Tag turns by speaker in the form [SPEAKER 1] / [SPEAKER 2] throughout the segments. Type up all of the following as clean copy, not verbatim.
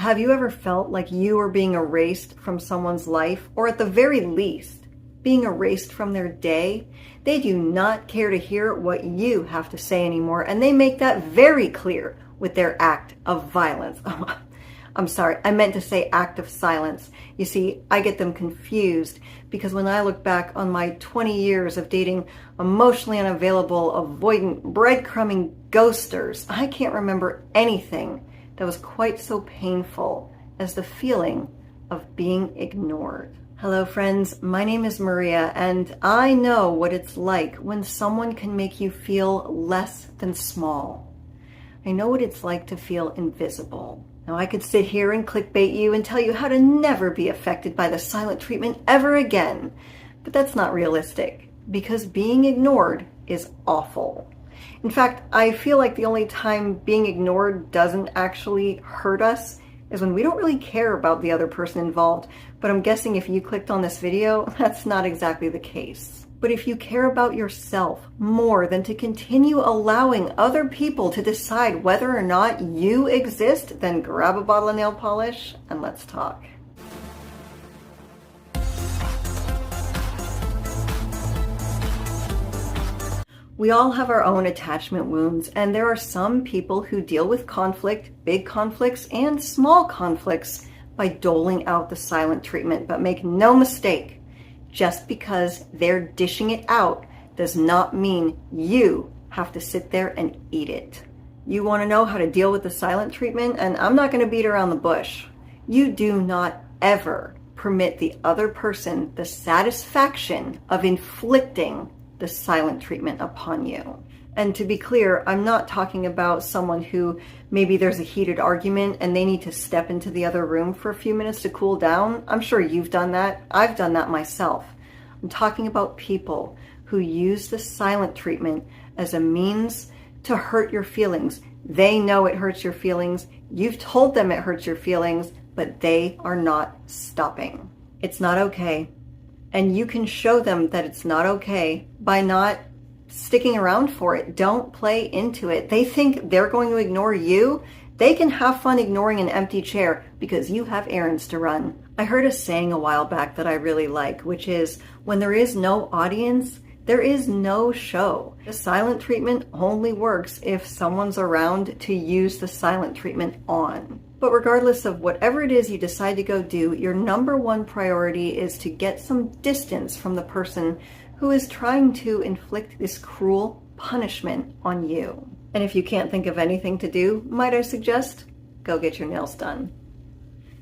[SPEAKER 1] Have you ever felt like you are being erased from someone's life, or at the very least, being erased from their day? They do not care to hear what you have to say anymore, and they make that very clear with their act of violence. I'm sorry, I meant to say act of silence. You see, I get them confused because when I look back on my 20 years of dating emotionally unavailable, avoidant, breadcrumbing ghosters, I can't remember anything that was quite so painful as the feeling of being ignored. Hello friends, my name is Maria, and I know what it's like when someone can make you feel less than small. I know what it's like to feel invisible. Now I could sit here and clickbait you and tell you how to never be affected by the silent treatment ever again, but that's not realistic because being ignored is awful. In fact, I feel like the only time being ignored doesn't actually hurt us is when we don't really care about the other person involved. But I'm guessing if you clicked on this video, that's not exactly the case. But if you care about yourself more than to continue allowing other people to decide whether or not you exist, then grab a bottle of nail polish and let's talk. We all have our own attachment wounds, and there are some people who deal with conflict, big conflicts, and small conflicts by doling out the silent treatment. But make no mistake, just because they're dishing it out does not mean you have to sit there and eat it. You want to know how to deal with the silent treatment? And I'm not going to beat around the bush. You do not ever permit the other person the satisfaction of inflicting the silent treatment upon you. And to be clear, I'm not talking about someone who maybe there's a heated argument and they need to step into the other room for a few minutes to cool down. I'm sure you've done that. I've done that myself. I'm talking about people who use the silent treatment as a means to hurt your feelings. They know it hurts your feelings. You've told them it hurts your feelings, but they are not stopping. It's not okay. And you can show them that it's not okay by not sticking around for it. Don't play into it. They think they're going to ignore you. They can have fun ignoring an empty chair because you have errands to run. I heard a saying a while back that I really like, which is, when there is no audience, there is no show. The silent treatment only works if someone's around to use the silent treatment on. But regardless of whatever it is you decide to go do, your number one priority is to get some distance from the person who is trying to inflict this cruel punishment on you. And if you can't think of anything to do, might I suggest, go get your nails done.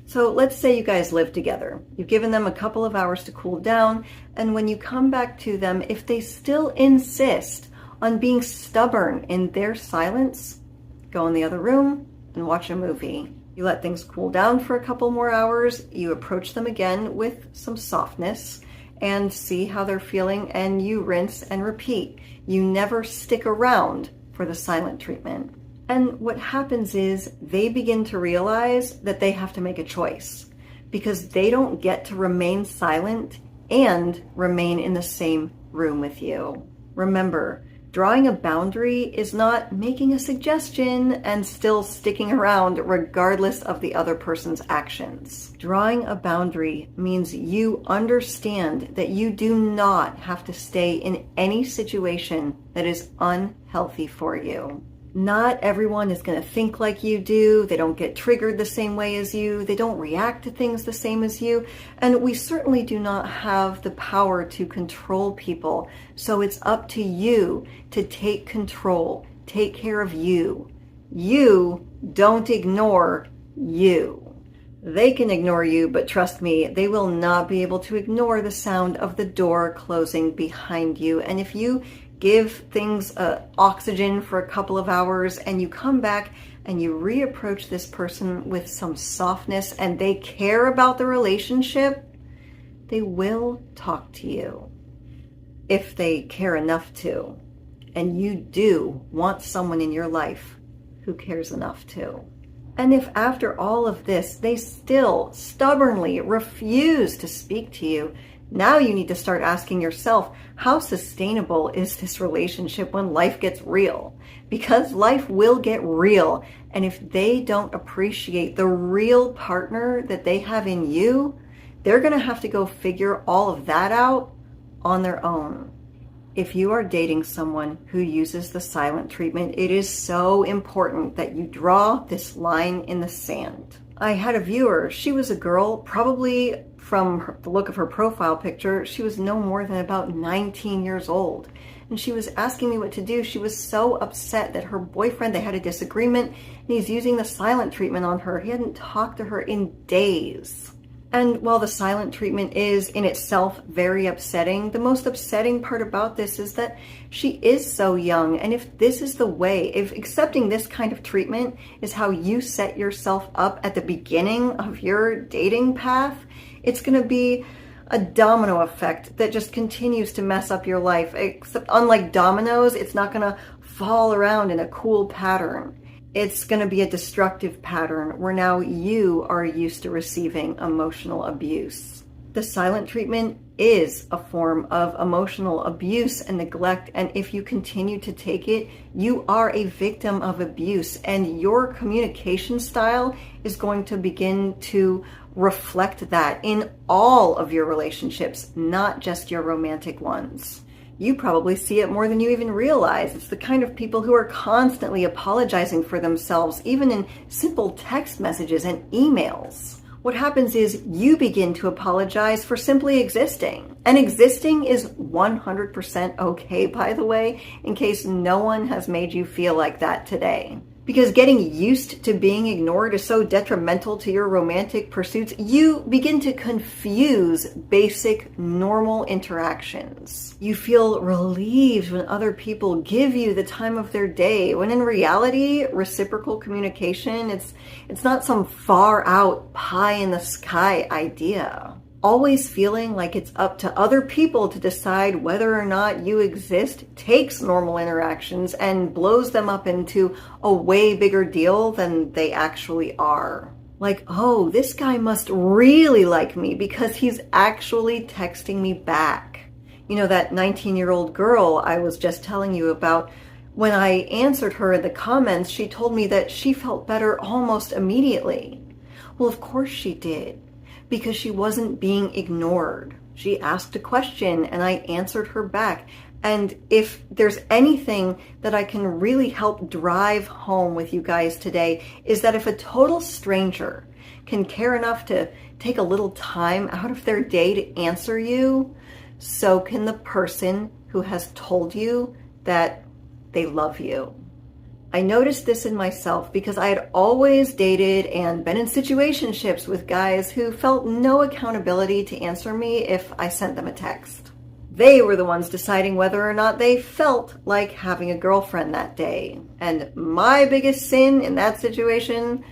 [SPEAKER 1] So let's say you guys live together. You've given them a couple of hours to cool down, and when you come back to them, if they still insist on being stubborn in their silence, go in the other room and watch a movie. You let things cool down for a couple more hours, you approach them again with some softness and see how they're feeling, and you rinse and repeat. You never stick around for the silent treatment. And what happens is they begin to realize that they have to make a choice because they don't get to remain silent and remain in the same room with you. Remember, drawing a boundary is not making a suggestion and still sticking around regardless of the other person's actions. Drawing a boundary means you understand that you do not have to stay in any situation that is unhealthy for you. Not everyone is going to think like you do. They don't get triggered the same way as you. They don't react to things the same as you. And we certainly do not have the power to control people. So it's up to you to take control. Take care of you. You don't ignore you. They can ignore you, but trust me, they will not be able to ignore the sound of the door closing behind you. And if you give things oxygen for a couple of hours and you come back and you reapproach this person with some softness and they care about the relationship, they will talk to you if they care enough to. And you do want someone in your life who cares enough to. And if after all of this, they still stubbornly refuse to speak to you, now you need to start asking yourself, how sustainable is this relationship when life gets real? Because life will get real. And if they don't appreciate the real partner that they have in you, they're going to have to go figure all of that out on their own. If you are dating someone who uses the silent treatment, it is so important that you draw this line in the sand. I had a viewer. She was a girl, probably from the look of her profile picture, she was no more than about 19 years old. And she was asking me what to do. She was so upset that her boyfriend, they had a disagreement, and he's using the silent treatment on her. He hadn't talked to her in days. And while the silent treatment is in itself very upsetting, the most upsetting part about this is that she is so young. And if this is the way, if accepting this kind of treatment is how you set yourself up at the beginning of your dating path, it's going to be a domino effect that just continues to mess up your life. Except unlike dominoes, it's not going to fall around in a cool pattern. It's going to be a destructive pattern where now you are used to receiving emotional abuse. The silent treatment is a form of emotional abuse and neglect, and if you continue to take it, you are a victim of abuse, and your communication style is going to begin to reflect that in all of your relationships, not just your romantic ones. You probably see it more than you even realize. It's the kind of people who are constantly apologizing for themselves, even in simple text messages and emails. What happens is you begin to apologize for simply existing. And existing is 100% okay, by the way, in case no one has made you feel like that today. Because getting used to being ignored is so detrimental to your romantic pursuits, you begin to confuse basic, normal interactions. You feel relieved when other people give you the time of their day, when in reality, reciprocal communication, it's not some far out pie in the sky idea. Always feeling like it's up to other people to decide whether or not you exist takes normal interactions and blows them up into a way bigger deal than they actually are. Like, oh, this guy must really like me because he's actually texting me back. You know, that 19-year-old girl I was just telling you about, when I answered her in the comments, she told me that she felt better almost immediately. Well, of course she did. Because she wasn't being ignored. She asked a question and I answered her back. And if there's anything that I can really help drive home with you guys today, is that if a total stranger can care enough to take a little time out of their day to answer you, so can the person who has told you that they love you. I noticed this in myself because I had always dated and been in situationships with guys who felt no accountability to answer me if I sent them a text. They were the ones deciding whether or not they felt like having a girlfriend that day. And my biggest sin in that situation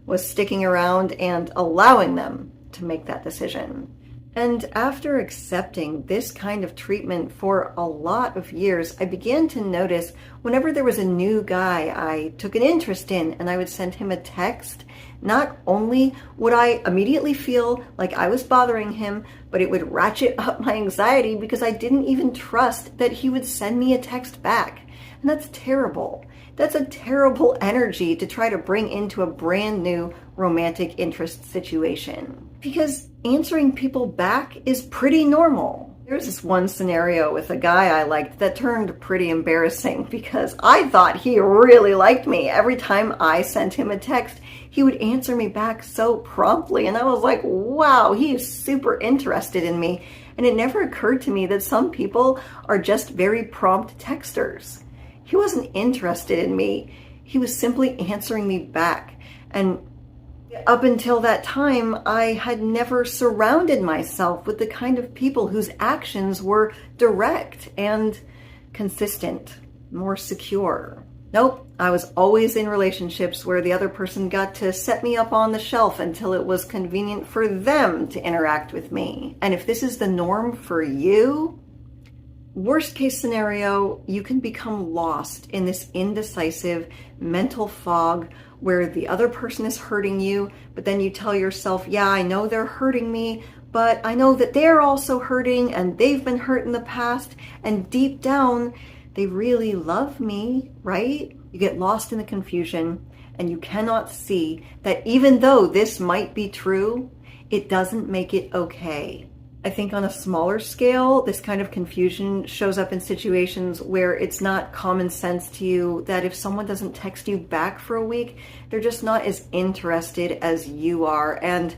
[SPEAKER 1] was sticking around and allowing them to make that decision. And after accepting this kind of treatment for a lot of years, I began to notice whenever there was a new guy I took an interest in and I would send him a text, not only would I immediately feel like I was bothering him, but it would ratchet up my anxiety because I didn't even trust that he would send me a text back. And that's terrible. That's a terrible energy to try to bring into a brand new romantic interest situation. Because answering people back is pretty normal. There's this one scenario with a guy I liked that turned pretty embarrassing because I thought he really liked me. Every time I sent him a text, he would answer me back so promptly. And I was like, wow, he is super interested in me. And it never occurred to me that some people are just very prompt texters. He wasn't interested in me. He was simply answering me back. And up until that time, I had never surrounded myself with the kind of people whose actions were direct and consistent, more secure. Nope, I was always in relationships where the other person got to set me up on the shelf until it was convenient for them to interact with me. And if this is the norm for you, worst case scenario, you can become lost in this indecisive mental fog where the other person is hurting you, but then you tell yourself, yeah, I know they're hurting me, but I know that they're also hurting and they've been hurt in the past, and deep down, they really love me, right? You get lost in the confusion, and you cannot see that even though this might be true, it doesn't make it okay. I think on a smaller scale, this kind of confusion shows up in situations where it's not common sense to you that if someone doesn't text you back for a week, they're just not as interested as you are. And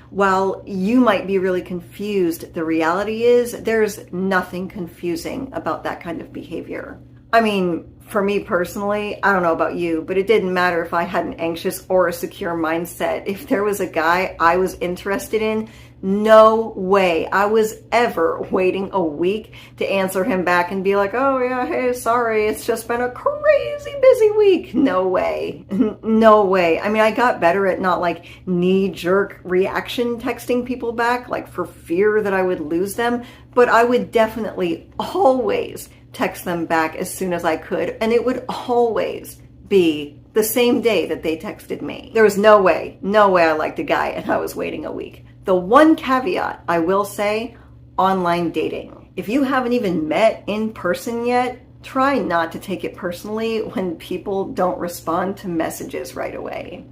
[SPEAKER 1] while you might be really confused, the reality is there's nothing confusing about that kind of behavior. I mean, for me personally, I don't know about you, but it didn't matter if I had an anxious or a secure mindset. If there was a guy I was interested in, no way I was ever waiting a week to answer him back and be like, oh yeah, hey, sorry, it's just been a crazy busy week. No way. No way. I mean, I got better at not like knee-jerk reaction texting people back, like for fear that I would lose them, but I would definitely always text them back as soon as I could, and it would always be the same day that they texted me. There was no way I liked a guy and I was waiting a week. The one caveat I will say, online dating. If you haven't even met in person yet, try not to take it personally when people don't respond to messages right away.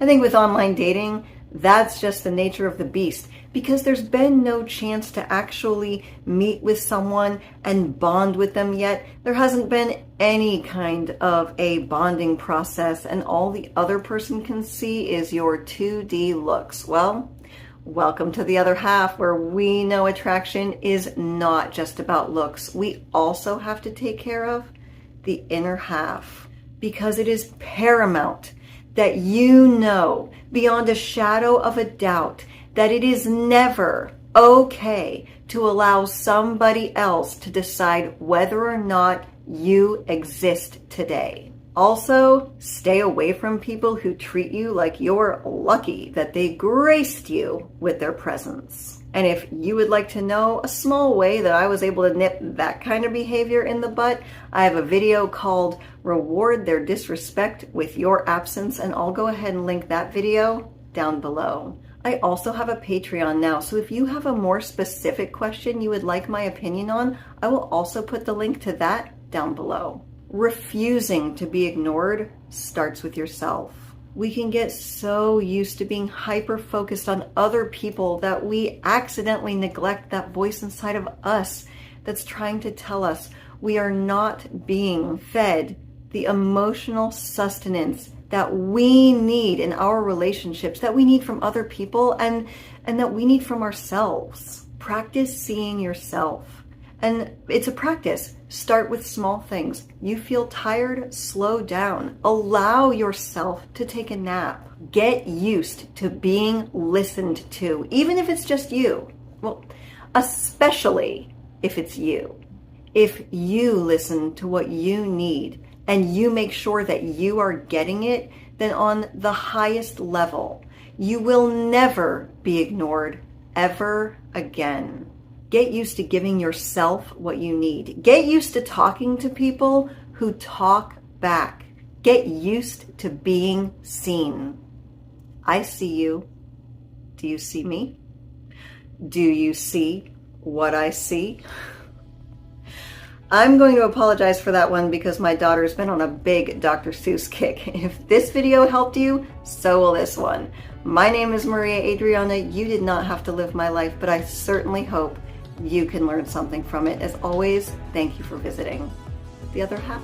[SPEAKER 1] I think with online dating, that's just the nature of the beast, because there's been no chance to actually meet with someone and bond with them yet. There hasn't been any kind of a bonding process, and all the other person can see is your 2D looks. Well, welcome to the other half, where we know attraction is not just about looks. We also have to take care of the inner half, because it is paramount that you know beyond a shadow of a doubt that it is never okay to allow somebody else to decide whether or not you exist today. Also, stay away from people who treat you like you're lucky that they graced you with their presence. And if you would like to know a small way that I was able to nip that kind of behavior in the butt, I have a video called Reward Their Disrespect with Your Absence, and I'll go ahead and link that video down below. I also have a Patreon now, so if you have a more specific question you would like my opinion on, I will also put the link to that down below. Refusing to be ignored starts with yourself. We can get so used to being hyper-focused on other people that we accidentally neglect that voice inside of us that's trying to tell us we are not being fed the emotional sustenance that we need in our relationships, that we need from other people, and that we need from ourselves. Practice seeing yourself. And it's a practice. Start with small things. You feel tired? Slow down. Allow yourself to take a nap. Get used to being listened to, even if it's just you. Well, especially if it's you. If you listen to what you need and you make sure that you are getting it, then on the highest level, you will never be ignored ever again. Get used to giving yourself what you need. Get used to talking to people who talk back. Get used to being seen. I see you. Do you see me? Do you see what I see? I'm going to apologize for that one because my daughter's been on a big Dr. Seuss kick. If this video helped you, so will this one. My name is Maria Adriana. You did not have to live my life, but I certainly hope you can learn something from it. As always, thank you for visiting the other half.